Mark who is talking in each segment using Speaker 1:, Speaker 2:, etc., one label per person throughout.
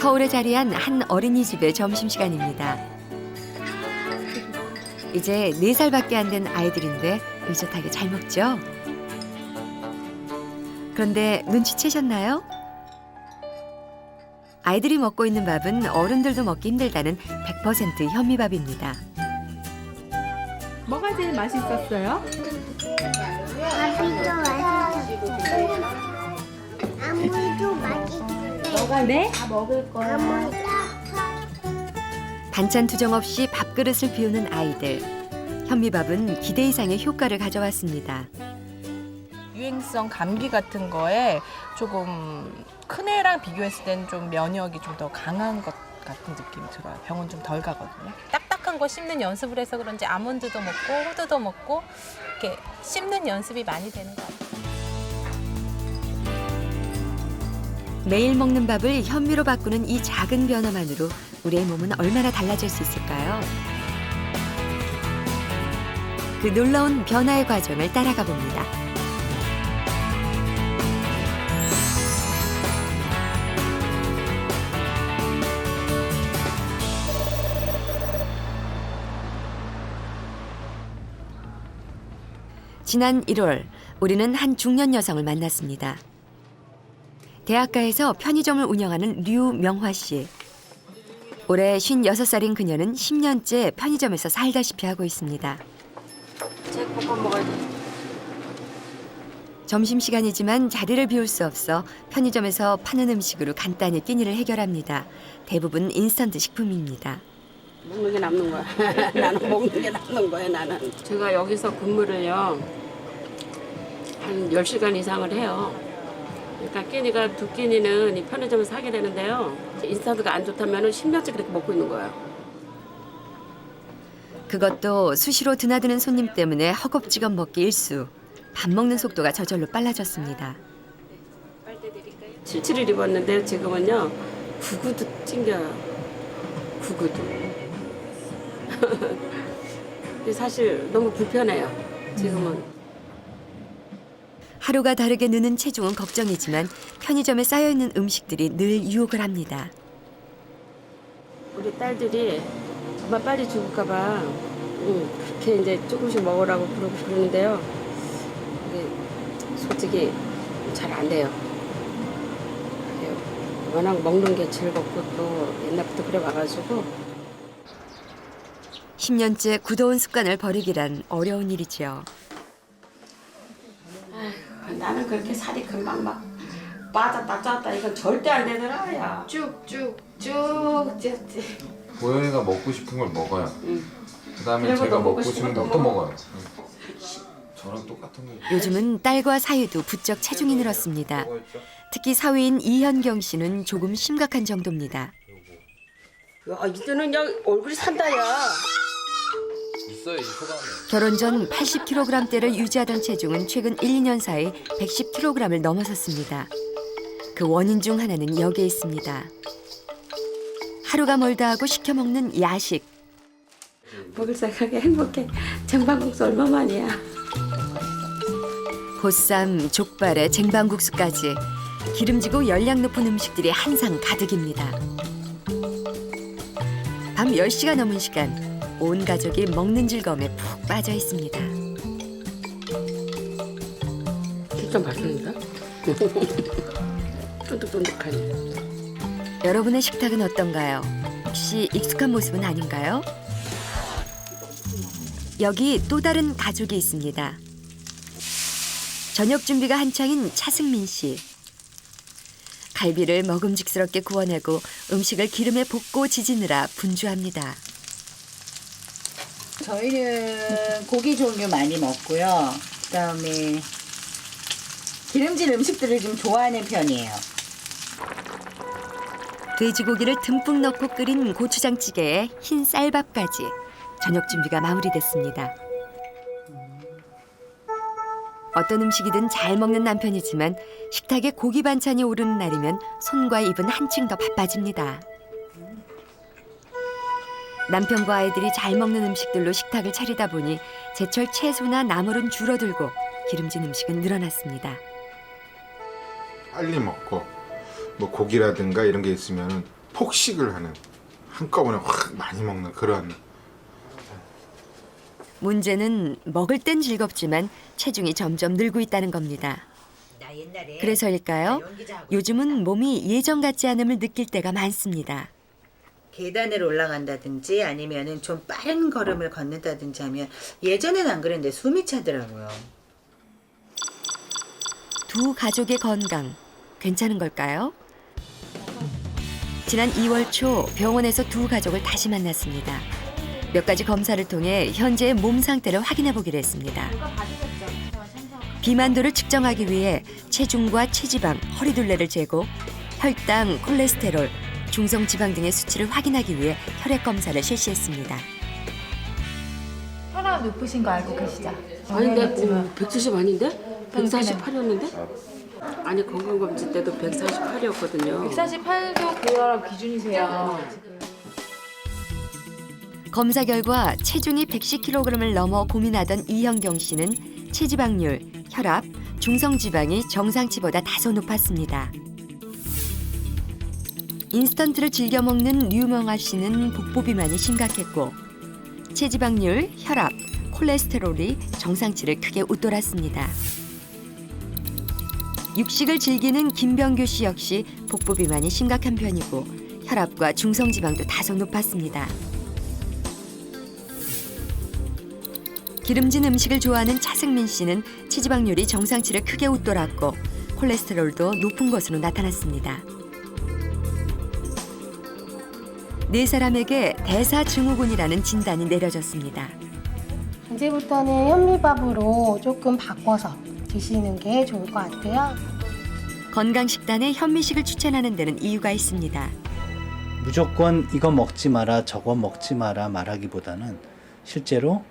Speaker 1: 서울에 자리한 한 어린이집의 점심시간입니다. 이제 4살밖에 안 된 아이들인데 의젓하게 잘 먹죠? 그런데 눈치채셨나요? 아이들이 먹고 있는 밥은 어른들도 먹기 힘들다는 100% 현미밥입니다.
Speaker 2: 뭐가 제일 맛있었어요?
Speaker 3: 밥이도 맛있어. 아무도 맛있어.
Speaker 2: 네? 다 먹을 거야.
Speaker 3: 아무도.
Speaker 1: 반찬 투정 없이 밥그릇을 비우는 아이들. 현미밥은 기대 이상의 효과를 가져왔습니다.
Speaker 4: 유행성 감기 같은 거에 조금 큰 애랑 비교했을 때는 좀 면역이 좀 더 강한 것 같은 느낌이 들어요. 병원 좀 덜 가거든요.
Speaker 5: 딱딱한 거 씹는 연습을 해서 그런지 아몬드도 먹고 호두도 먹고 이렇게 씹는 연습이 많이 되는 것 같아요.
Speaker 1: 매일 먹는 밥을 현미로 바꾸는 이 작은 변화만으로 우리의 몸은 얼마나 달라질 수 있을까요? 그 놀라운 변화의 과정을 따라가 봅니다. 지난 1월 우리는 한 중년 여성을 만났습니다. 대학가에서 편의점을 운영하는 류명화 씨. 올해 56살인 그녀는 10년째 편의점에서 살다시피 하고 있습니다.
Speaker 4: 제육볶음 먹어야지.
Speaker 1: 점심시간이지만 자리를 비울 수 없어 편의점에서 파는 음식으로 간단히 끼니를 해결합니다. 대부분 인스턴트 식품입니다.
Speaker 6: 먹는 게 남는 거야. 나는 먹는 게 남는 거야, 나는. 제가 여기서 근무를요, 한 10시간 이상을 해요. 그러니까 끼니가 두 끼니는 이 편의점에서 하게 되는데요. 인스턴트가 안 좋다면 10년째 그렇게 먹고 있는 거예요.
Speaker 1: 그것도 수시로 드나드는 손님 때문에 허겁지겁 먹기 일수. 밥 먹는 속도가 저절로 빨라졌습니다.
Speaker 6: 77을 입었는데 지금은요, 9구두 찡겨요. 9구두. 근데 사실 너무 불편해요, 지금은.
Speaker 1: 하루가 다르게 느는 체중은 걱정이지만 편의점에 쌓여있는 음식들이 늘 유혹을 합니다.
Speaker 6: 우리 딸들이 엄마 빨리 죽을까 봐 그렇게 이제 조금씩 먹으라고 그러는데요. 이게 솔직히 잘 안 돼요. 이게 워낙 먹는 게 즐겁고 또 옛날부터 그래 와가지고
Speaker 1: 10년째 굳어온 습관을 버리기란 어려운 일이죠.
Speaker 6: 나는 그렇게 살이 금방 막 빠졌다 쪘다 이건 절대 안 되더라. 야.
Speaker 2: 쭉쭉쭉
Speaker 7: 보영이가 먹고 싶은 걸 먹어요. 그다음에
Speaker 6: 그리고
Speaker 7: 제가
Speaker 6: 또
Speaker 7: 먹고
Speaker 6: 먹고
Speaker 7: 싶은
Speaker 6: 싶은
Speaker 7: 걸
Speaker 6: 거
Speaker 7: 또
Speaker 6: 먹어.
Speaker 7: 먹어요. 저랑 똑같은 거.
Speaker 1: 요즘은 딸과 사위도 부쩍 체중이 늘었습니다. 특히 사위인 이현경 씨는 조금 심각한 정도입니다.
Speaker 6: 야, 이제는 그냥 얼굴이 산다, 야.
Speaker 7: 있어요, 이 소감에.
Speaker 1: 결혼 전 80kg대를 유지하던 체중은 최근 1, 2년 사이 110kg을 넘어섰습니다. 그 원인 중 하나는 여기에 있습니다. 하루가 멀다 하고 시켜 먹는 야식.
Speaker 6: 먹을 생각에 행복해. 쟁반국수 얼마만이야.
Speaker 1: 보쌈, 족발에 쟁반국수까지 기름지고 열량 높은 음식들이 한 상 가득입니다. 밤 10시가 넘은 시간 온 가족이 먹는 즐거움에 푹 빠져 있습니다.
Speaker 6: 진짜 맛있는데? 쫀득쫀득하니.
Speaker 1: 여러분의 식탁은 어떤가요? 혹시 익숙한 모습은 아닌가요? 여기 또 다른 가족이 있습니다. 저녁 준비가 한창인 차승민 씨. 갈비를 먹음직스럽게 구워내고 음식을 기름에 볶고 지지느라 분주합니다.
Speaker 8: 저희는 고기 종류 많이 먹고요. 그다음에 기름진 음식들을 좀 좋아하는 편이에요.
Speaker 1: 돼지고기를 듬뿍 넣고 끓인 고추장찌개에 흰 쌀밥까지 저녁 준비가 마무리됐습니다. 어떤 음식이든 잘 먹는 남편이지만 식탁에 고기 반찬이 오르는 날이면 손과 입은 한층 더 바빠집니다. 남편과 아이들이 잘 먹는 음식들로 식탁을 차리다 보니 제철 채소나 나물은 줄어들고 기름진 음식은 늘어났습니다.
Speaker 9: 빨리 먹고 뭐 고기라든가 이런 게 있으면 폭식을 하는, 한꺼번에 확 많이 먹는 그런.
Speaker 1: 문제는 먹을 땐 즐겁지만 체중이 점점 늘고 있다는 겁니다. 그래서일까요? 요즘은 몸이 예전 같지 않음을 느낄 때가 많습니다.
Speaker 8: 계단을 올라간다든지 아니면은 좀 빠른 걸음을 걷는다든지 하면 예전엔 안 그랬는데 숨이 차더라고요.
Speaker 1: 두 가족의 건강 괜찮은 걸까요? 지난 2월 초 병원에서 두 가족을 다시 만났습니다. 몇 가지 검사를 통해 현재의 몸 상태를 확인해 보기로 했습니다. 비만도를 측정하기 위해 체중과 체지방, 허리둘레를 재고 혈당, 콜레스테롤, 중성지방 등의 수치를 확인하기 위해 혈액 검사를 실시했습니다.
Speaker 2: 혈압 높으신 거 알고 계시죠?
Speaker 6: 아닌데 170 아닌데? 148이었는데? 아니 건강검진 때도 148이었거든요.
Speaker 2: 148도 고혈압 기준이세요.
Speaker 1: 검사 결과 체중이 110kg을 넘어 고민하던 이현경 씨는 체지방률, 혈압, 중성지방이 정상치보다 다소 높았습니다. 인스턴트를 즐겨 먹는 류명아 씨는 복부비만이 심각했고 체지방률, 혈압, 콜레스테롤이 정상치를 크게 웃돌았습니다. 육식을 즐기는 김병규 씨 역시 복부비만이 심각한 편이고 혈압과 중성지방도 다소 높았습니다. 기름진 음식을 좋아하는 차승민 씨는 체지방률이 정상치를 크게 웃돌았고 콜레스테롤도 높은 것으로 나타났습니다. 네 사람에게 대사증후군이라는 진단이 내려졌습니다.
Speaker 10: 이제부터는 현미밥으로 조금 바꿔서 드시는 게 좋을 것 같아요.
Speaker 1: 건강식단에 현미식을 추천하는 데는 이유가 있습니다.
Speaker 11: 무조건 이거 먹지 마라 저거 먹지 마라 말하기보다는 실제로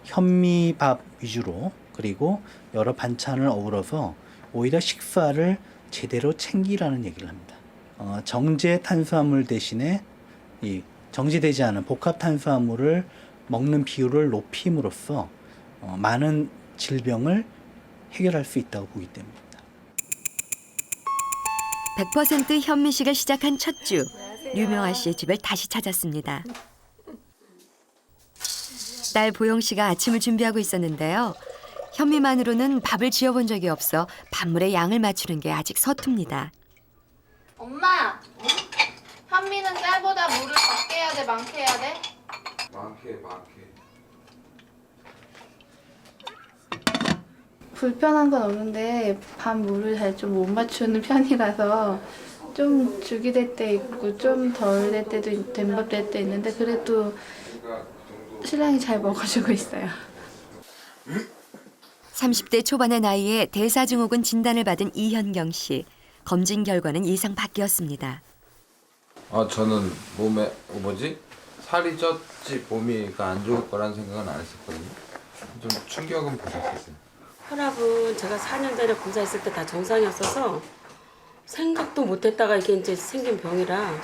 Speaker 11: 현미밥 위주로 그리고 여러 반찬을 어우러서 오히려 식사를 제대로 챙기라는 얘기를 합니다. 정제 탄수화물 대신에 이 정제되지 않은 복합 탄수화물을 먹는 비율을 높임으로써 많은 질병을 해결할 수 있다고 보기 때문입니다.
Speaker 1: 100% 현미식을 시작한 첫 주, 류명아 씨의 집을 다시 찾았습니다. 딸 보영 씨가 아침을 준비하고 있었는데요. 현미만으로는 밥을 지어본 적이 없어 밥물의 양을 맞추는 게 아직 서툽니다.
Speaker 2: 엄마! 현미는 쌀보다 물을 적게 해야 돼, 많게 해야 돼?
Speaker 7: 많게.
Speaker 2: 불편한 건 없는데 밥 물을 잘 좀 못 맞추는 편이라서 좀 죽이 될 때 있고 좀 덜 될 때도 된밥 될 때 있는데 그래도 신랑이 잘 먹어주고 있어요.
Speaker 1: 30대 초반의 나이에 대사증후군 진단을 받은 이현경 씨. 검진 결과는 예상 밖이었습니다.
Speaker 7: 저는 몸에 살이 쪘지 몸이가 안 좋을 거라는 생각은 안 했었거든요. 좀 충격은 받았어요.
Speaker 6: 혈압은 제가 4년 전에 검사했을 때 다 정상이었어서 생각도 못했다가 이게 이제 생긴 병이라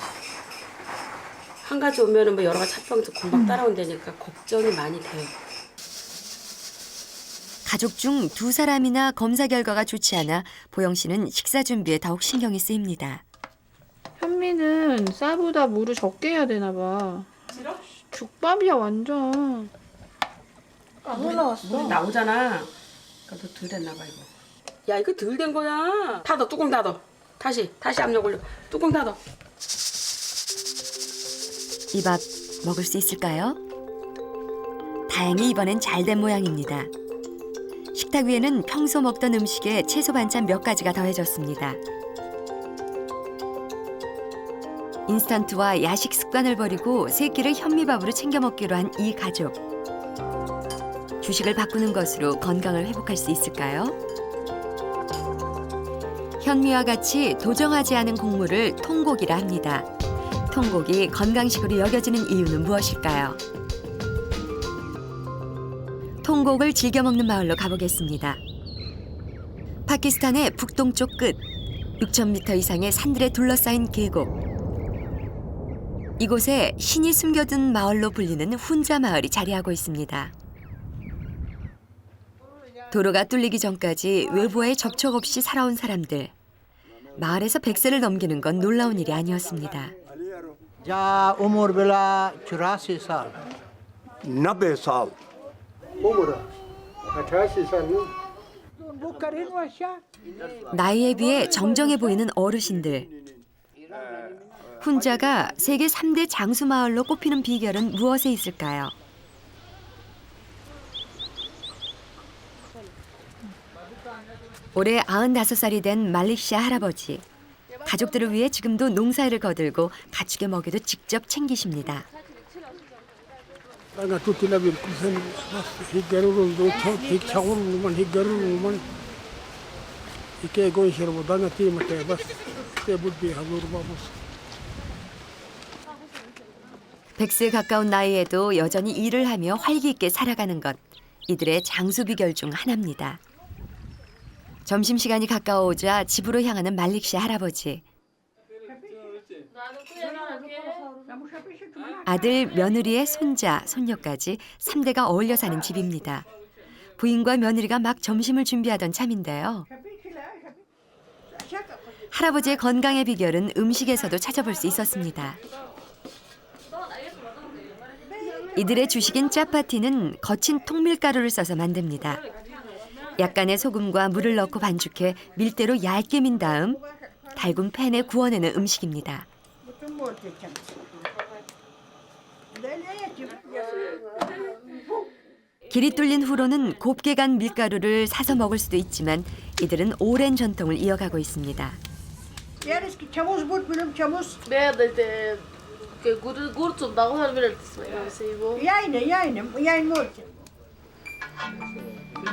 Speaker 6: 한 가지 오면은 뭐 여러 가지 합병도 금방 따라온다니까 걱정이 많이 돼요.
Speaker 1: 가족 중 두 사람이나 검사 결과가 좋지 않아 보영 씨는 식사 준비에 더욱 신경이 쓰입니다.
Speaker 2: 현미는 쌀보다 물을 적게 해야 되나 봐. 죽밥이야 완전. 안 올라왔어.
Speaker 6: 물이 나오잖아. 그러니까 너 덜 됐나 봐 이거. 야 이거 덜 된 거야. 닫아 뚜껑 닫아. 다시 압력 올려. 뚜껑 닫아.
Speaker 1: 이 밥 먹을 수 있을까요? 다행히 이번엔 잘 된 모양입니다. 식탁 위에는 평소 먹던 음식에 채소 반찬 몇 가지가 더해졌습니다. 인스턴트와 야식 습관을 버리고 세 끼를 현미밥으로 챙겨 먹기로 한 이 가족. 주식을 바꾸는 것으로 건강을 회복할 수 있을까요? 현미와 같이 도정하지 않은 곡물을 통곡이라 합니다. 통곡이 건강식으로 여겨지는 이유는 무엇일까요? 통곡을 즐겨 먹는 마을로 가보겠습니다. 파키스탄의 북동쪽 끝, 6,000m 이상의 산들에 둘러싸인 계곡. 이곳에 신이 숨겨둔 마을로 불리는 훈자 마을이 자리하고 있습니다. 도로가 뚫리기 전까지 외부와의 접촉 없이 살아온 사람들. 마을에서 100세를 넘기는 건 놀라운 일이 아니었습니다.
Speaker 12: जा उम्र बेला 84 साल
Speaker 13: 90 साल
Speaker 12: उम्र 88 साल वो करे
Speaker 1: 나이에 비해 정정해 보이는 어르신들. 훈자가 세계 3대 장수 마을로 꼽히는 비결은 무엇에 있을까요? 올해 95살이 된 말릭시아 할아버지. 가족들을 위해 지금도 농사일을 거들고 가축의 먹이도 직접 챙기십니다. 백세에 가까운 나이에도 여전히 일을 하며 활기 있게 살아가는 것. 이들의 장수 비결 중 하나입니다. 점심시간이 가까워오자 집으로 향하는 말릭시아 할아버지. 아들, 며느리의 손자, 손녀까지 3대가 어울려 사는 집입니다. 부인과 며느리가 막 점심을 준비하던 참인데요. 할아버지의 건강의 비결은 음식에서도 찾아볼 수 있었습니다. 이들의 주식인 짜파티는 거친 통밀가루를 써서 만듭니다. 약간의 소금과 물을 넣고 반죽해 밀대로 얇게 민 다음 달군 팬에 구워내는 음식입니다. 길이 뚫린 후로는 곱게 간 밀가루를 사서 먹을 수도 있지만 이들은 오랜 전통을 이어가고 있습니다.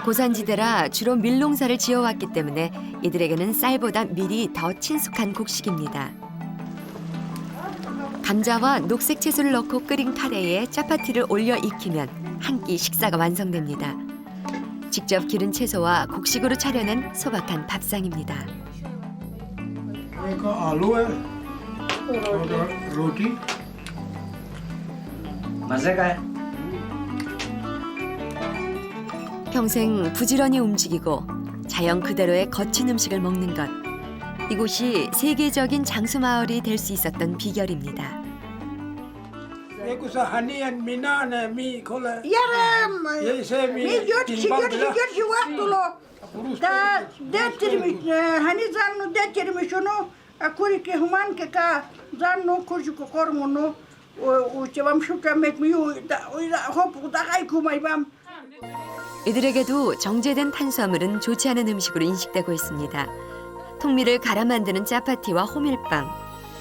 Speaker 1: 고산지대라 주로 밀농사를 지어왔기 때문에 이들에게는 쌀보다 밀이 더 친숙한 곡식입니다. 감자와 녹색 채소를 넣고 끓인 카레에 짜파티를 올려 익히면 한 끼 식사가 완성됩니다. 직접 기른 채소와 곡식으로 차려낸 소박한 밥상입니다. 평생 부지런히 움직이고 자연 그대로의 거친 음식을 먹는 것. 이곳이 세계적인 장수 마을이 될 수 있었던 비결입니다. 이들에게도 정제된 탄수화물은 좋지 않은 음식으로 인식되고 있습니다. 통밀을 갈아 만드는 짜파티와 호밀빵,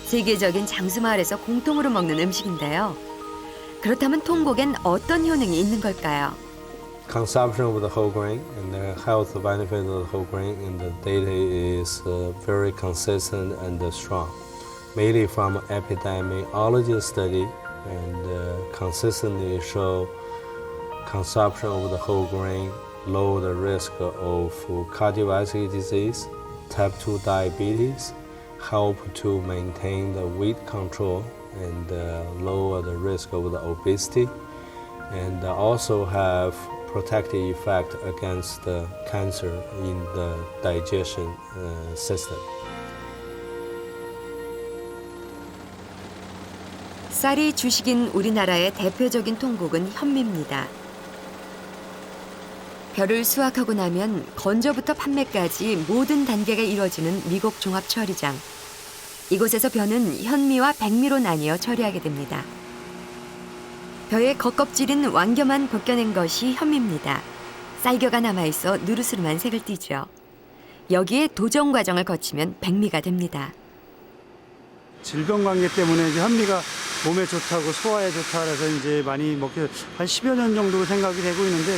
Speaker 1: 세계적인 장수마을에서 공통으로 먹는 음식인데요. 그렇다면 통곡엔 어떤 효능이 있는 걸까요?
Speaker 14: Consumption of the whole grain and the health benefit of the whole grain and the data is very consistent and strong. Mainly from epidemiology study and consistently show consumption of the whole grain lower the risk of cardiovascular disease, type 2 diabetes, help to maintain the weight control and lower the risk of the obesity, and also have protective effect against the cancer in the digestion system.
Speaker 1: 쌀이 주식인 우리나라의 대표적인 통곡은 현미입니다. 벼를 수확하고 나면 건조부터 판매까지 모든 단계가 이루어지는 미국 종합 처리장. 이곳에서 벼는 현미와 백미로 나뉘어 처리하게 됩니다. 벼의 겉껍질인 완겨만 벗겨낸 것이 현미입니다. 쌀겨가 남아있어 누르스름한 색을 띠죠. 여기에 도정 과정을 거치면 백미가 됩니다.
Speaker 15: 질병 관계 때문에 이제 현미가 몸에 좋다고 소화에 좋다 그래서 이제 많이 먹게 한 10여 년 정도 생각이 되고 있는데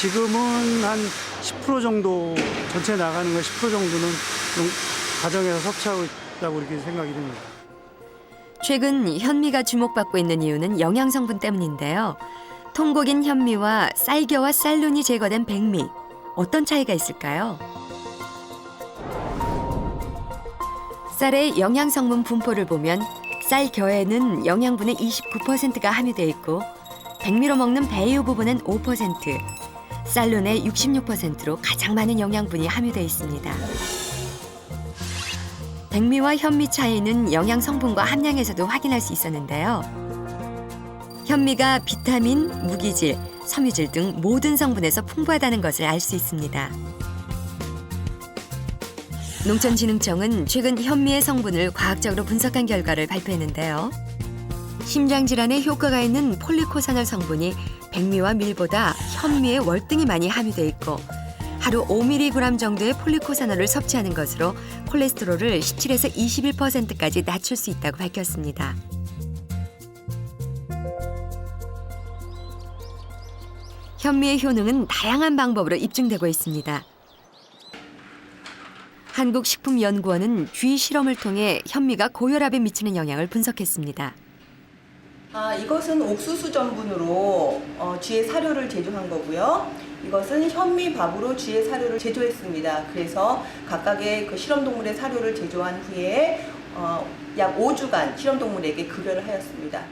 Speaker 15: 지금은 한 10% 정도 전체 나가는 거 10% 정도는 가정에서 섭취하고 있다고 이렇게 생각이 됩니다.
Speaker 1: 최근 현미가 주목받고 있는 이유는 영양 성분 때문인데요. 통곡인 현미와 쌀겨와 쌀눈이 제거된 백미. 어떤 차이가 있을까요? 쌀의 영양 성분 분포를 보면 쌀겨에는 영양분의 29%가 함유되어 있고 백미로 먹는 배유 부분은 5%, 쌀눈의 66%로 가장 많은 영양분이 함유되어 있습니다. 백미와 현미 차이는 영양 성분과 함량에서도 확인할 수 있었는데요. 현미가 비타민, 무기질, 섬유질 등 모든 성분에서 풍부하다는 것을 알 수 있습니다. 농촌진흥청은 최근 현미의 성분을 과학적으로 분석한 결과를 발표했는데요. 심장질환에 효과가 있는 폴리코사놀 성분이 백미와 밀보다 현미에 월등히 많이 함유돼 있고 하루 5mg 정도의 폴리코사놀을 섭취하는 것으로 콜레스테롤을 17에서 21%까지 낮출 수 있다고 밝혔습니다. 현미의 효능은 다양한 방법으로 입증되고 있습니다. 한국식품연구원은 쥐 실험을 통해 현미가 고혈압에 미치는 영향을 분석했습니다.
Speaker 16: 이것은 옥수수 전분으로 쥐의 사료를 제조한 거고요. 이것은 현미밥으로 쥐의 사료를 제조했습니다. 그래서 각각의 그 실험동물의 사료를 제조한 후에 약 5주간 실험동물에게 급여를 하였습니다.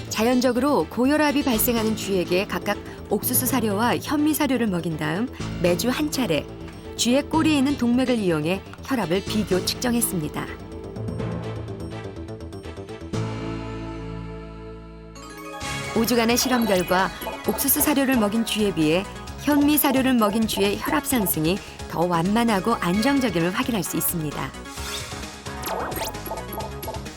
Speaker 1: 자연적으로 고혈압이 발생하는 쥐에게 각각 옥수수 사료와 현미 사료를 먹인 다음 매주 한 차례 쥐의 꼬리에 있는 동맥을 이용해 혈압을 비교 측정했습니다. (5주간의) 실험 결과 옥수수 사료를 먹인 쥐에 비해 현미 사료를 먹인 쥐의 혈압 상승이 더 완만하고 안정적임을 확인할 수 있습니다.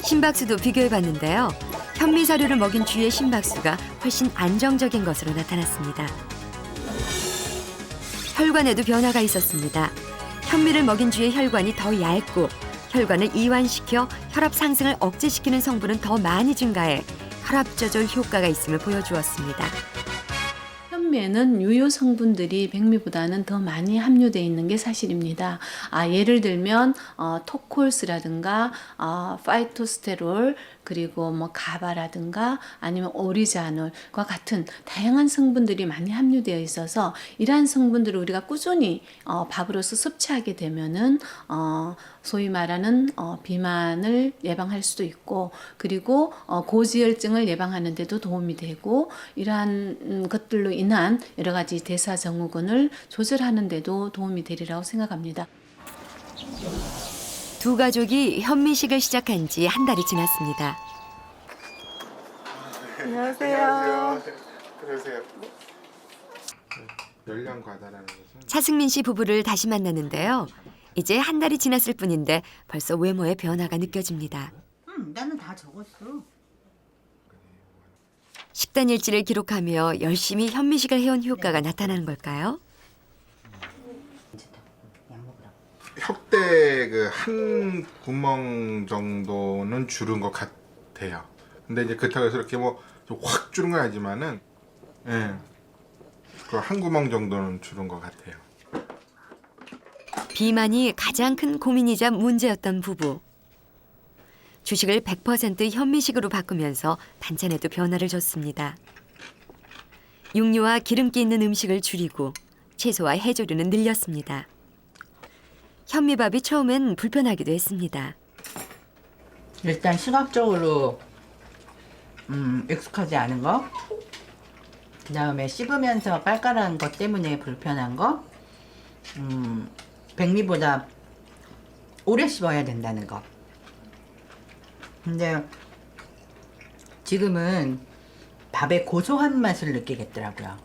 Speaker 1: 심박수도 비교해봤는데요. 현미 사료를 먹인 쥐의 심박수가 훨씬 안정적인 것으로 나타났습니다. 혈관에도 변화가 있었습니다. 현미를 먹인 쥐의 혈관이 더 얇고 혈관을 이완시켜 혈압 상승을 억제시키는 성분은 더 많이 증가해 혈압 조절 효과가 있음을 보여주었습니다.
Speaker 2: 현미에는 유효 성분들이 백미보다는 더 많이 함유되어 있는 게 사실입니다. 예를 들면 토콜스라든가 파이토스테롤 그리고 뭐 가바라든가 아니면 오리자놀과 같은 다양한 성분들이 많이 함유되어 있어서 이러한 성분들을 우리가 꾸준히 밥으로서 섭취하게 되면은 소위 말하는 비만을 예방할 수도 있고 그리고 고지혈증을 예방하는 데도 도움이 되고 이러한 것들로 인한 여러 가지 대사증후군을 조절하는 데도 도움이 되리라고 생각합니다.
Speaker 1: 두 가족이 현미식을 시작한 지 한 달이 지났습니다.
Speaker 9: 안녕하세요. 들어오세요. 열량 과다라는 것은
Speaker 1: 차승민 씨 부부를 다시 만났는데요. 이제 한 달이 지났을 뿐인데 벌써 외모의 변화가 느껴집니다.
Speaker 8: 나는 다 적었어.
Speaker 1: 식단 일지를 기록하며 열심히 현미식을 해온 효과가 나타나는 걸까요?
Speaker 9: 혁대 그 한 구멍 정도는 줄은 것 같아요. 근데 이제 그렇다고 해서 이렇게 뭐 확 줄은 건 아니지만은 그 한 구멍 정도는 줄은 것 같아요.
Speaker 1: 비만이 가장 큰 고민이자 문제였던 부부. 주식을 100% 현미식으로 바꾸면서 반찬에도 변화를 줬습니다. 육류와 기름기 있는 음식을 줄이고 채소와 해조류는 늘렸습니다. 현미밥이 처음엔 불편하기도 했습니다.
Speaker 8: 일단 시각적으로 익숙하지 않은 거, 그 다음에 씹으면서 깔깔한 것 때문에 불편한 거, 백미보다 오래 씹어야 된다는 거. 근데 지금은 밥의 고소한 맛을 느끼겠더라고요.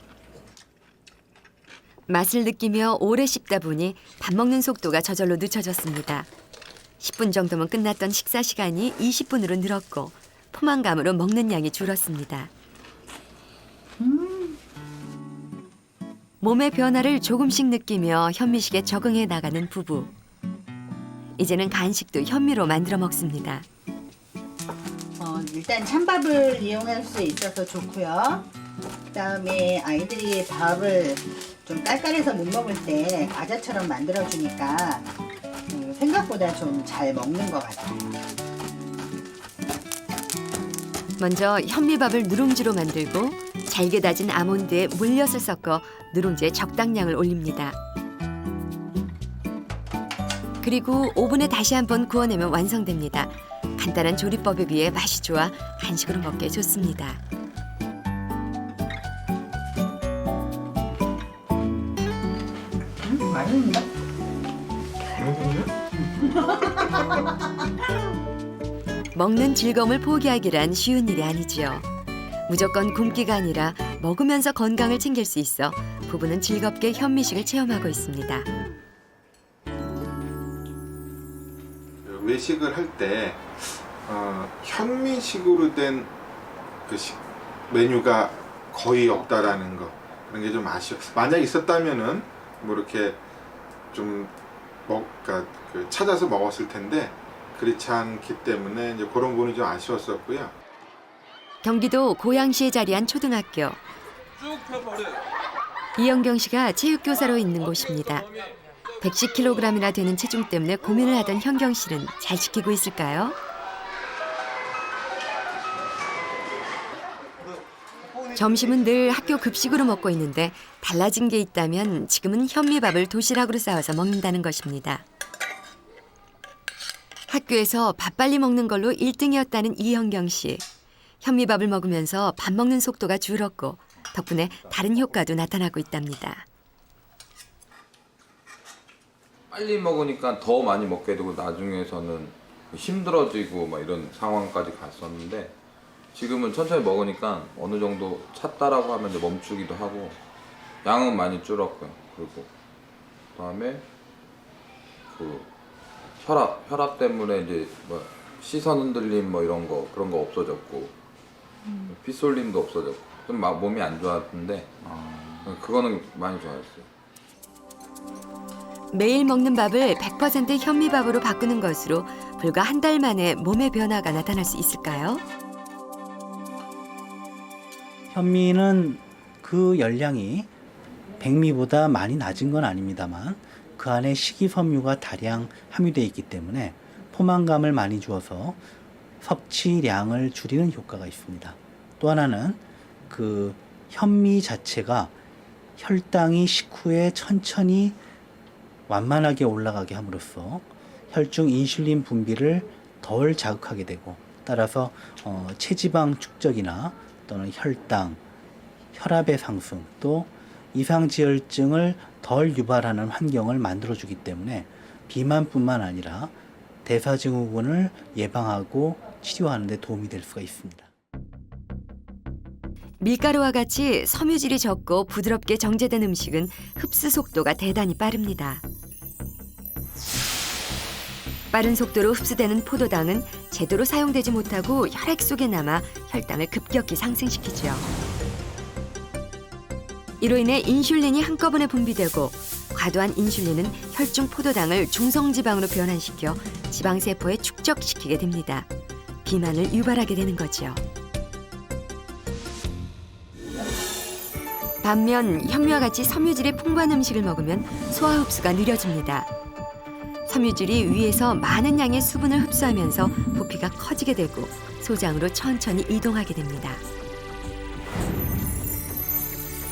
Speaker 1: 맛을 느끼며 오래 씹다 보니 밥 먹는 속도가 저절로 늦춰졌습니다. 10분 정도면 끝났던 식사 시간이 20분으로 늘었고 포만감으로 먹는 양이 줄었습니다. 몸의 변화를 조금씩 느끼며 현미식에 적응해 나가는 부부. 이제는 간식도 현미로 만들어 먹습니다.
Speaker 8: 일단 찬밥을 이용할 수 있어서 좋고요. 그다음에 아이들이 밥을 좀 깔깔해서 못 먹을 때 과자처럼 만들어주니까 생각보다 좀 잘 먹는 것 같아요.
Speaker 1: 먼저 현미밥을 누룽지로 만들고 잘게 다진 아몬드에 물엿을 섞어 누룽지에 적당량을 올립니다. 그리고 오븐에 다시 한번 구워내면 완성됩니다. 간단한 조리법에 비해 맛이 좋아 간식으로 먹기에 좋습니다.
Speaker 8: 맛있는데?
Speaker 1: 먹는 즐거움을 포기하기란 쉬운 일이 아니지요. 무조건 굶기가 아니라 먹으면서 건강을 챙길 수 있어 부부는 즐겁게 현미식을 체험하고 있습니다.
Speaker 9: 외식을 할 때 현미식으로 된 그 메뉴가 거의 없다라는 거, 그런 게 좀 아쉬워. 만약 있었다면은 뭐 이렇게 좀 그러니까 찾아서 먹었을 텐데 그렇지 않기 때문에 이제 그런 부분이 좀 아쉬웠었고요.
Speaker 1: 경기도 고양시에 자리한 초등학교. 이영경 씨가 체육교사로 있는 곳입니다. 110kg이나 되는 체중 때문에 고민을 하던 현경 씨는 잘 지키고 있을까요? 점심은 늘 학교 급식으로 먹고 있는데 달라진 게 있다면 지금은 현미밥을 도시락으로 싸와서 먹는다는 것입니다. 학교에서 밥 빨리 먹는 걸로 1등이었다는 이현경 씨. 현미밥을 먹으면서 밥 먹는 속도가 줄었고 덕분에 다른 효과도 나타나고 있답니다.
Speaker 7: 빨리 먹으니까 더 많이 먹게 되고 나중에서는 힘들어지고 막 이런 상황까지 갔었는데 지금은 천천히 먹으니까 어느 정도 찼다라고 하면 이제 멈추기도 하고 양은 많이 줄었고요. 그리고 그다음에 그 혈압 때문에 이제 뭐 시선 흔들림 뭐 이런 거 그런 거 없어졌고 핏솔림도 없어졌고 좀 몸이 안 좋았는데 그거는 많이 좋아졌어요.
Speaker 1: 매일 먹는 밥을 100% 현미밥으로 바꾸는 것으로 불과 한 달 만에 몸의 변화가 나타날 수 있을까요?
Speaker 11: 현미는 그 열량이 백미보다 많이 낮은 건 아닙니다만 그 안에 식이섬유가 다량 함유되어 있기 때문에 포만감을 많이 주어서 섭취량을 줄이는 효과가 있습니다. 또 하나는 그 현미 자체가 혈당이 식후에 천천히 완만하게 올라가게 함으로써 혈중 인슐린 분비를 덜 자극하게 되고 따라서 체지방 축적이나 또는 혈당, 혈압의 상승, 또 이상지혈증을 덜 유발하는 환경을 만들어주기 때문에 비만뿐만 아니라 대사증후군을 예방하고 치료하는 데 도움이 될 수가 있습니다.
Speaker 1: 밀가루와 같이 섬유질이 적고 부드럽게 정제된 음식은 흡수 속도가 대단히 빠릅니다. 빠른 속도로 흡수되는 포도당은 제대로 사용되지 못하고 혈액 속에 남아 혈당을 급격히 상승시키죠. 이로 인해 인슐린이 한꺼번에 분비되고 과도한 인슐린은 혈중 포도당을 중성지방으로 변환시켜 지방세포에 축적시키게 됩니다. 비만을 유발하게 되는 거죠. 반면 현미와 같이 섬유질이 풍부한 음식을 먹으면 소화 흡수가 느려집니다. 섬유질이 위에서 많은 양의 수분을 흡수하면서 부피가 커지게 되고 소장으로 천천히 이동하게 됩니다.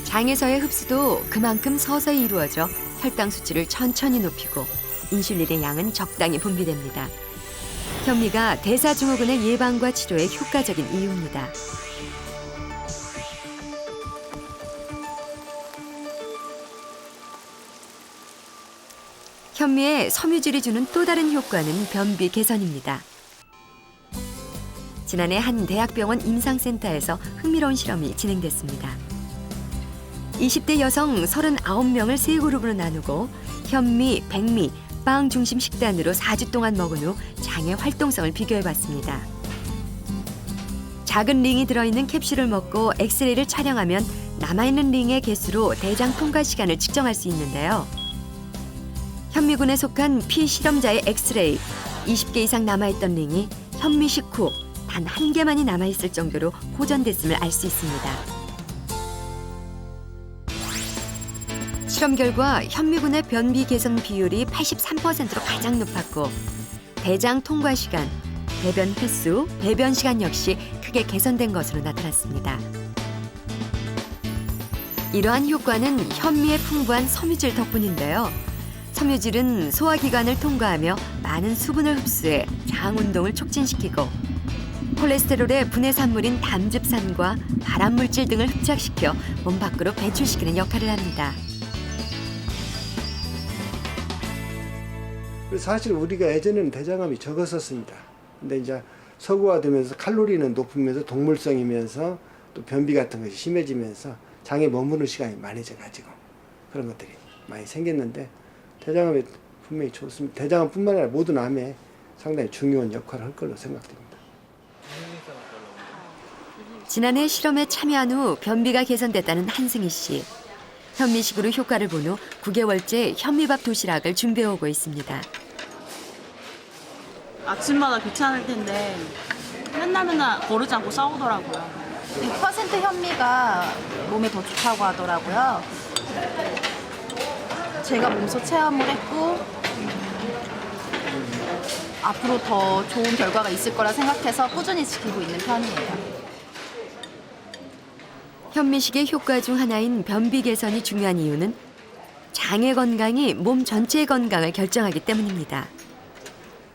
Speaker 1: 장에서의 흡수도 그만큼 서서히 이루어져 혈당 수치를 천천히 높이고 인슐린의 양은 적당히 분비됩니다. 현미가 대사증후군의 예방과 치료에 효과적인 이유입니다. 현미의 섬유질이 주는 또 다른 효과는 변비 개선입니다. 지난해 한 대학병원 임상센터에서 흥미로운 실험이 진행됐습니다. 20대 여성 39명을 세 그룹으로 나누고 현미, 백미, 빵 중심 식단으로 4주 동안 먹은 후 장의 활동성을 비교해봤습니다. 작은 링이 들어있는 캡슐을 먹고 엑스레이를 촬영하면 남아있는 링의 개수로 대장 통과 시간을 측정할 수 있는데요. 현미군에 속한 피실험자의 엑스레이 20개 이상 남아있던 링이 현미식 후 단 한 개만이 남아있을 정도로 호전됐음을 알 수 있습니다. 실험 결과 현미군의 변비 개선 비율이 83%로 가장 높았고 대장 통과 시간, 배변 횟수, 배변 시간 역시 크게 개선된 것으로 나타났습니다. 이러한 효과는 현미의 풍부한 섬유질 덕분인데요. 섬유질은 소화기관을 통과하며 많은 수분을 흡수해 장 운동을 촉진시키고 콜레스테롤의 분해 산물인 담즙산과 발암물질 등을 흡착시켜 몸 밖으로 배출시키는 역할을 합니다.
Speaker 12: 그래서 사실 우리가 예전에는 대장암이 적었었습니다. 근데 이제 서구화되면서 칼로리는 높으면서 동물성이면서 또 변비 같은 것이 심해지면서 장에 머무는 시간이 많아져가지고 그런 것들이 많이 생겼는데 대장암이 분명히 좋습니다. 대장암뿐만 아니라 모든 암에 상당히 중요한 역할을 할 걸로 생각됩니다.
Speaker 1: 지난해 실험에 참여한 후 변비가 개선됐다는 한승희 씨. 현미식으로 효과를 본 후 9개월째 현미밥 도시락을 준비해오고 있습니다.
Speaker 17: 아침마다 귀찮을 텐데 맨날 거르지 않고 싸우더라고요.
Speaker 18: 100% 현미가 몸에 더 좋다고 하더라고요. 제가 몸소 체험을 했고 앞으로 더 좋은 결과가 있을 거라 생각해서 꾸준히 지키고 있는 편이에요.
Speaker 1: 현미식의 효과 중 하나인 변비 개선이 중요한 이유는 장의 건강이 몸 전체의 건강을 결정하기 때문입니다.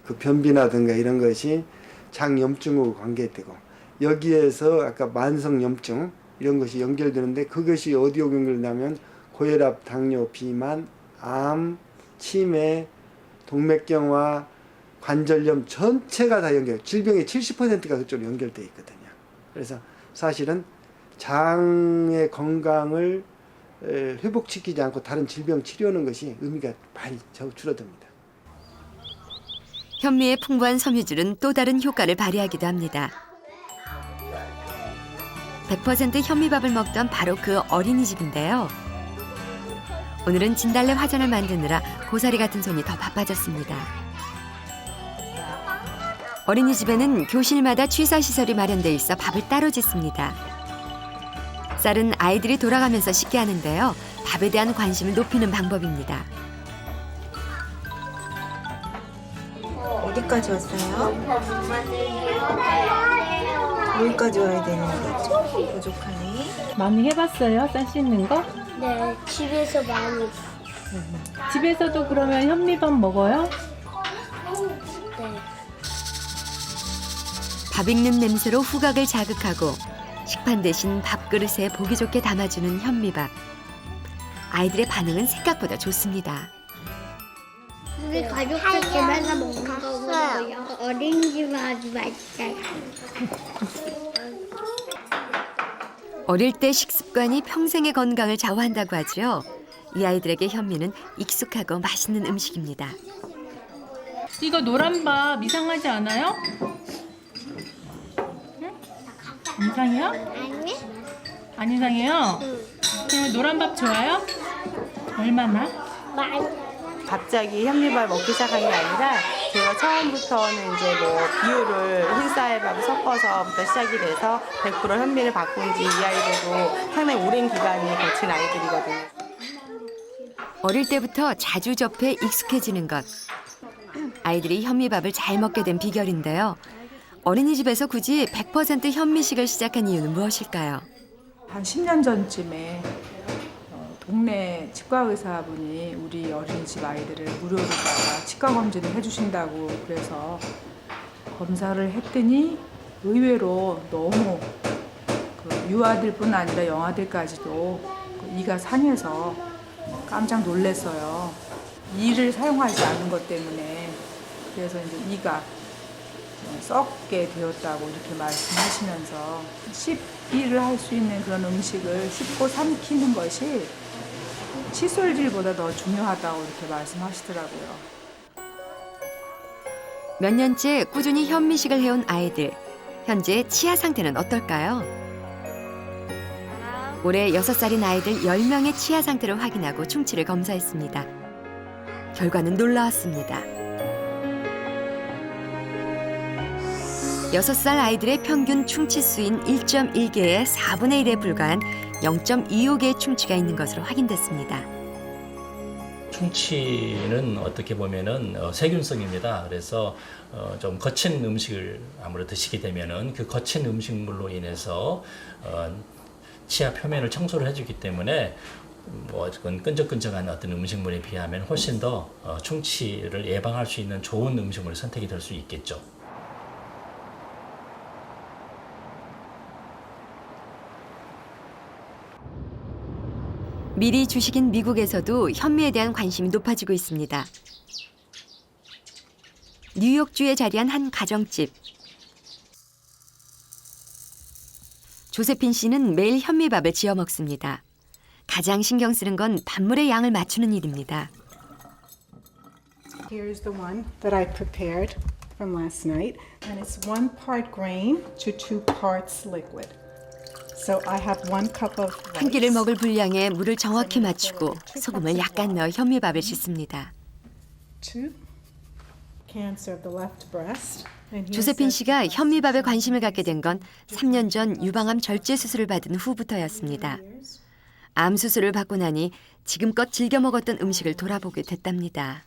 Speaker 12: 그 변비라든가 이런 것이 장염증하고 관계되고 여기에서 아까 만성염증 이런 것이 연결되는데 그것이 어디에 연결되냐면 고혈압, 당뇨, 비만, 암, 치매, 동맥경화, 관절염 전체가 다 연결, 질병의 70%가 그쪽으로 연결되어 있거든요. 그래서 사실은 장의 건강을 회복시키지 않고 다른 질병 치료하는 것이 의미가 많이 줄어듭니다.
Speaker 1: 현미의 풍부한 섬유질은 또 다른 효과를 발휘하기도 합니다. 100% 현미밥을 먹던 바로 그 어린이집인데요. 오늘은 진달래 화전을 만드느라 고사리 같은 손이 더 바빠졌습니다. 어린이집에는 교실마다 취사시설이 마련돼 있어 밥을 따로 짓습니다. 쌀은 아이들이 돌아가면서 씻게 하는데요. 밥에 대한 관심을 높이는 방법입니다.
Speaker 19: 어디까지 왔어요? 여기까지 와야 되는 거죠? 부족하네.
Speaker 5: 많이 해봤어요? 쌀 씻는 거?
Speaker 3: 네, 집에서 많이.
Speaker 5: 집에서도 그러면 현미밥 먹어요?
Speaker 3: 네.
Speaker 1: 밥 익는 냄새로 후각을 자극하고 식판 대신 밥그릇에 보기 좋게 담아주는 현미밥. 아이들의 반응은 생각보다 좋습니다.
Speaker 3: 우리 가족들 집에서 먹는 거보다 어린이집은 아주 맛있어요.
Speaker 1: 어릴 때 식습관이 평생의 건강을 좌우한다고 하죠. 이 아이들에게 현미는 익숙하고 맛있는 음식입니다.
Speaker 5: 이거 노란밥 이상하지 않아요? 응? 이상해요?
Speaker 3: 아니?
Speaker 5: 안 이상해요? 그럼 노란밥 좋아요? 얼마나?
Speaker 3: 많이.
Speaker 16: 갑자기 현미밥 먹기 시작한 게 아니라 제가 처음부터는 이제 뭐 비율을 흰쌀밥을 섞어서부터 시작이 돼서 100% 현미를 바꾼 지 이 아이들도 상당히 오랜 기간이 거친 아이들이거든요.
Speaker 1: 어릴 때부터 자주 접해 익숙해지는 것. 아이들이 현미밥을 잘 먹게 된 비결인데요. 어린이집에서 굳이 100% 현미식을 시작한 이유는 무엇일까요?
Speaker 20: 한 10년 전쯤에 동네 치과 의사분이 우리 어린이집 아이들을 무료로 치과 검진을 해주신다고 그래서 검사를 했더니 의외로 너무 유아들뿐 아니라 영아들까지도 이가 상해서 깜짝 놀랐어요. 이를 사용하지 않는 것 때문에. 그래서 이제 이가 썩게 되었다고 이렇게 말씀하시면서 씹이를 할 수 있는 그런 음식을 씹고 삼키는 것이 칫솔질보다 더 중요하다고 이렇게 말씀하시더라고요.
Speaker 1: 몇 년째 꾸준히 현미식을 해온 아이들. 현재 치아 상태는 어떨까요? 올해 6살인 아이들 10명의 치아 상태를 확인하고 충치를 검사했습니다. 결과는 놀라웠습니다. 6살 아이들의 평균 충치 수인 1.1개의 4분의 1에 불과한 0.25개의 충치가 있는 것으로 확인됐습니다.
Speaker 21: 충치는 어떻게 보면은 세균성입니다. 그래서 좀 거친 음식을 아무래도 드시게 되면은 그 거친 음식물로 인해서 치아 표면을 청소를 해주기 때문에 뭐 끈적끈적한 어떤 음식물에 비하면 훨씬 더 충치를 예방할 수 있는 좋은 음식물이 선택이 될 수 있겠죠.
Speaker 1: 미리 주식인 미국에서도 현미에 대한 관심이 높아지고 있습니다. 뉴욕주에 자리한 한 가정집. 조세핀 씨는 매일 현미밥을 지어 먹습니다. 가장 신경 쓰는 건 밥물의 양을 맞추는 일입니다.
Speaker 4: Here's the one that I prepared from last night, and it's 1 part grain to 2 parts liquid. So I have 1 cup of
Speaker 1: 한 끼를 먹을 분량에 물을 정확히 맞추고 소금을 약간 넣어 현미밥을 씻습니다.
Speaker 4: 2 cans of the left breast.
Speaker 1: 조세핀 씨가 현미밥에 관심을 갖게 된 건 3년 전 유방암 절제 수술을 받은 후부터였습니다. 암 수술을 받고 나니 지금껏 즐겨 먹었던 음식을 돌아보게 됐답니다.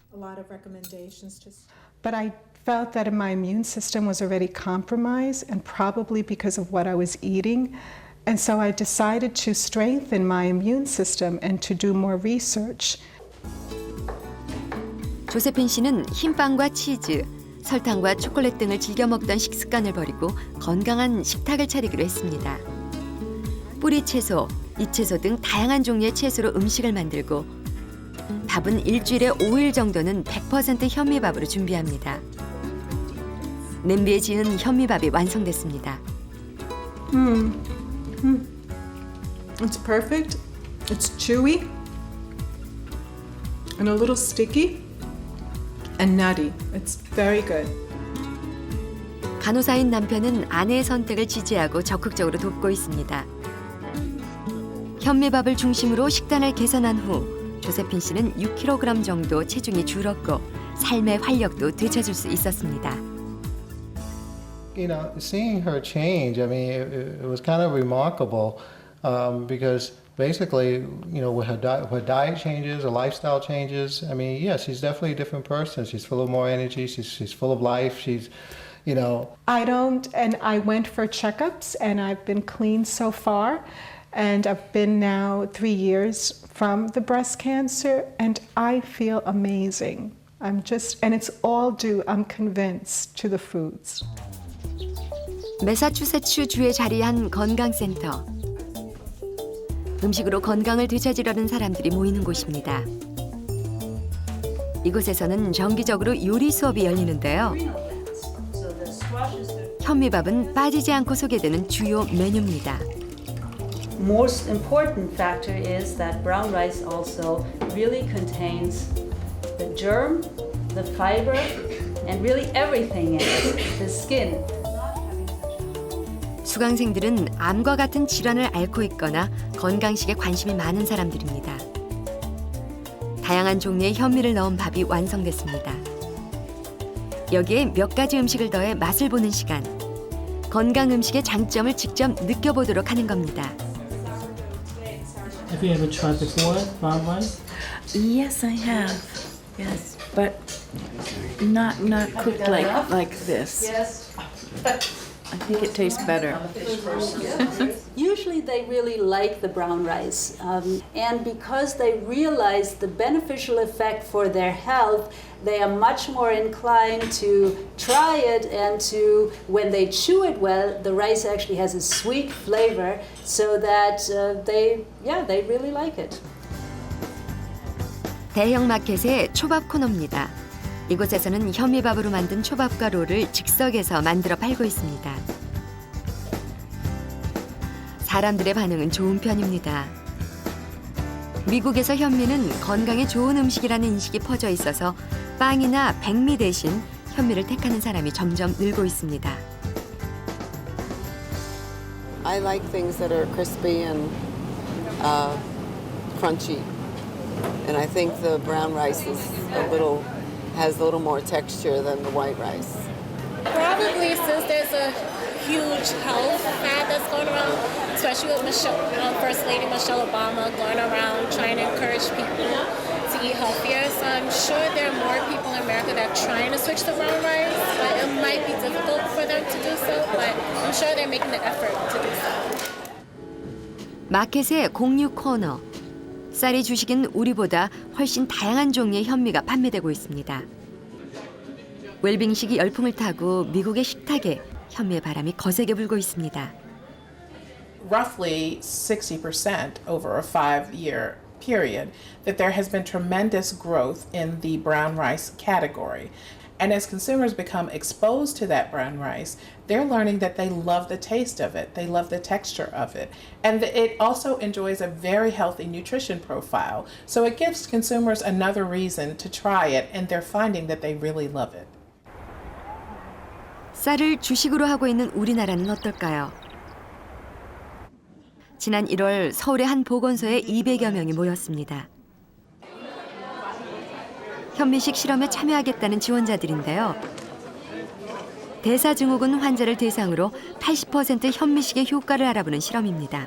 Speaker 4: But I felt that my immune system was already compromised, and probably because of what I was eating. And so I decided to strengthen my immune system and to do more research.
Speaker 1: 조세핀 씨는 흰빵과 치즈, 설탕과 초콜릿 등을 즐겨 먹던 식습관을 버리고 건강한 식탁을 차리기로 했습니다. 뿌리 채소, 잎채소 등 다양한 종류의 채소로 음식을 만들고 밥은 일주일에 5일 정도는 100% 현미밥으로 준비합니다. 냄비에 지은 현미밥이 완성됐습니다.
Speaker 4: It's perfect. It's chewy and a little sticky and nutty. It's very good.
Speaker 1: 간호사인 남편은 아내의 선택을 지지하고 적극적으로 돕고 있습니다. 현미밥을 중심으로 식단을 개선한 후 조세핀 씨는 6kg 정도 체중이 줄었고 삶의 활력도 되찾을 수 있었습니다.
Speaker 22: You know, seeing her change, I mean, it was kind of remarkable because basically, you know, with her diet changes, her lifestyle changes, I mean, yeah, she's definitely a different person. She's full of more energy. She's full of life. She's, you know.
Speaker 4: I went for checkups, and I've been clean so far. And I've been now 3 years from the breast cancer, and I feel amazing. And it's all due, I'm convinced, to the foods.
Speaker 1: 매사추세츠 주에 자리한 건강센터. 음식으로 건강을 되찾으려는 사람들이 모이는 곳입니다. 이곳에서는 정기적으로 요리 수업이 열리는데요. 현미밥은 빠지지 않고 소개되는 주요 메뉴입니다.
Speaker 23: Most important factor is that brown rice also really contains the germ, the fiber, and really everything in it, the skin.
Speaker 1: 수강생들은 암과 같은 질환을 앓고 있거나 건강식에 관심이 많은 사람들입니다. 다양한 종류의 현미를 넣은 밥이 완성됐습니다. 여기에 몇 가지 음식을 더해 맛을 보는 시간. 건강 음식의 장점을 직접 느껴보도록 하는 겁니다.
Speaker 24: Have you ever tried before brown rice?
Speaker 25: Yes, I have. Yes, but not cooked like this. I think it tastes better.
Speaker 23: Usually they really like the brown rice, and because they realize the beneficial effect for their health, they are much more inclined to try it, and to, when they chew it well, the rice actually has a sweet flavor, so that they really like it.
Speaker 1: 대형 마켓의 초밥 코너입니다. 이곳에서는 현미밥으로 만든 초밥과 롤을 즉석에서 만들어 팔고 있습니다. 사람들의 반응은 좋은 편입니다. 미국에서 현미는 건강에 좋은 음식이라는 인식이 퍼져 있어서 빵이나 백미 대신 현미를 택하는 사람이 점점 늘고 있습니다.
Speaker 26: I like things that are crispy and crunchy, and I think the brown rice has a little more texture than the white rice.
Speaker 27: Probably since there's a huge health fad that's going around, especially with First Lady Michelle Obama going around trying to encourage people to eat healthier. So I'm sure there are more people in America that are trying to switch to brown rice, but it might be difficult for them to do so, but I'm sure they're making the effort to do so.
Speaker 1: 마켓의 공유 코너. 쌀이 주식인 우리보다 훨씬 다양한 종류의 현미가 판매되고 있습니다. 웰빙식이 열풍을 타고 미국의 식탁에 현미의 바람이 거세게 불고 있습니다.
Speaker 28: Roughly 60% over a 5-year period that there has been tremendous growth in the brown rice category. And as consumers become exposed to that brown rice, they're learning that they love the taste of it, they love the texture of it, and it also enjoys a very healthy nutrition profile. So it gives consumers another reason to try it, and they're finding that they really love it.
Speaker 1: 쌀을 주식으로 하고 있는 우리나라는 어떨까요? 지난 1월 서울의 한 보건소에 200여 명이 모였습니다. 현미식 실험에 참여하겠다는 지원자들인데요. 대사증후군 환자를 대상으로 80% 현미식의 효과를 알아보는 실험입니다.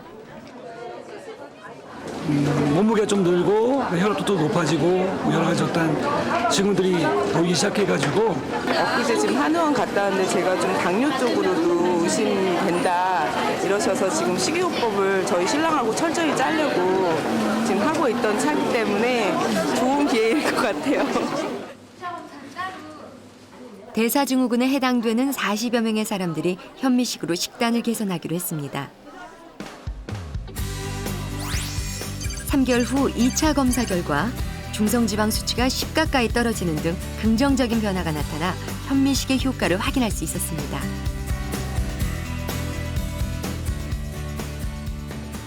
Speaker 2: 몸무게가 좀 늘고 혈압도 높아지고 여러 가지 어떤 증후들이 보이기 시작해가지고
Speaker 16: 엊그제 지금 한의원 갔다 왔는데 제가 좀 당뇨 쪽으로도 의심된다 이러셔서 지금 식이요법을 저희 신랑하고 철저히 짜려고 지금 하고 있던 차기 때문에 좋은 기회일 것 같아요.
Speaker 1: 대사증후군에 해당되는 40여 명의 사람들이 현미식으로 식단을 개선하기로 했습니다. 3개월 후 2차 검사 결과 중성지방 수치가 10 가까이 떨어지는 등 긍정적인 변화가 나타나 현미식의 효과를 확인할 수 있었습니다.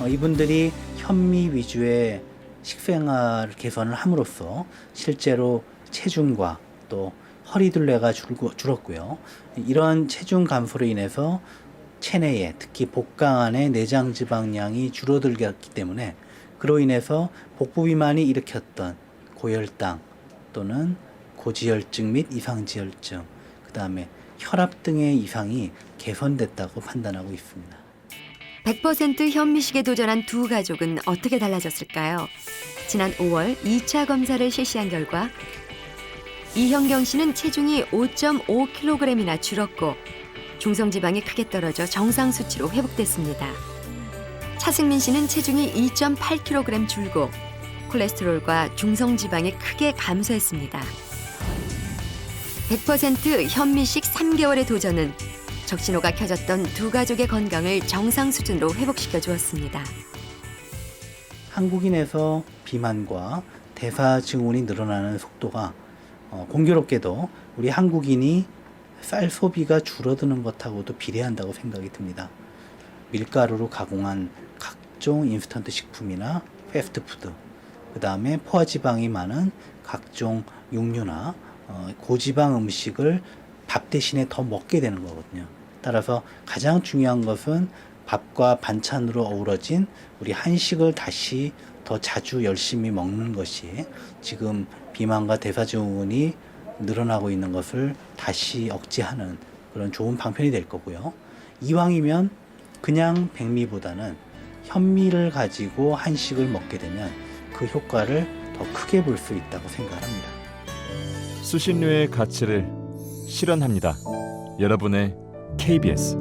Speaker 11: 이분들이 현미 위주의 식생활 개선을 함으로써 실제로 체중과 또 허리둘레가 줄었고요. 이런 체중 감소로 인해서 체내에 특히 복강 안의 내장 지방량이 줄어들었기 때문에 그로 인해서 복부 비만이 일으켰던 고혈당 또는 고지혈증 및 이상지혈증, 그 다음에 혈압 등의 이상이 개선됐다고 판단하고 있습니다.
Speaker 1: 100% 현미식에 도전한 두 가족은 어떻게 달라졌을까요? 지난 5월 2차 검사를 실시한 결과 이현경 씨는 체중이 5.5kg이나 줄었고 중성지방이 크게 떨어져 정상 수치로 회복됐습니다. 차승민 씨는 체중이 2.8kg 줄고 콜레스테롤과 중성지방이 크게 감소했습니다. 100% 현미식 3개월의 도전은 적신호가 켜졌던 두 가족의 건강을 정상 수준으로 회복시켜 주었습니다.
Speaker 11: 한국인에서 비만과 대사증후군이 늘어나는 속도가 공교롭게도 우리 한국인이 쌀 소비가 줄어드는 것하고도 비례한다고 생각이 듭니다. 밀가루로 가공한 각종 인스턴트 식품이나 패스트푸드, 그 다음에 포화지방이 많은 각종 육류나 고지방 음식을 밥 대신에 더 먹게 되는 거거든요. 따라서 가장 중요한 것은 밥과 반찬으로 어우러진 우리 한식을 다시 더 자주 열심히 먹는 것이 지금 비만과 대사증후군이 늘어나고 있는 것을 다시 억제하는 그런 좋은 방편이 될 거고요. 이왕이면 그냥 백미보다는 현미를 가지고 한식을 먹게 되면 그 효과를 더 크게 볼 수 있다고 생각합니다.
Speaker 6: 수신료의 가치를 실현합니다. 여러분의 KBS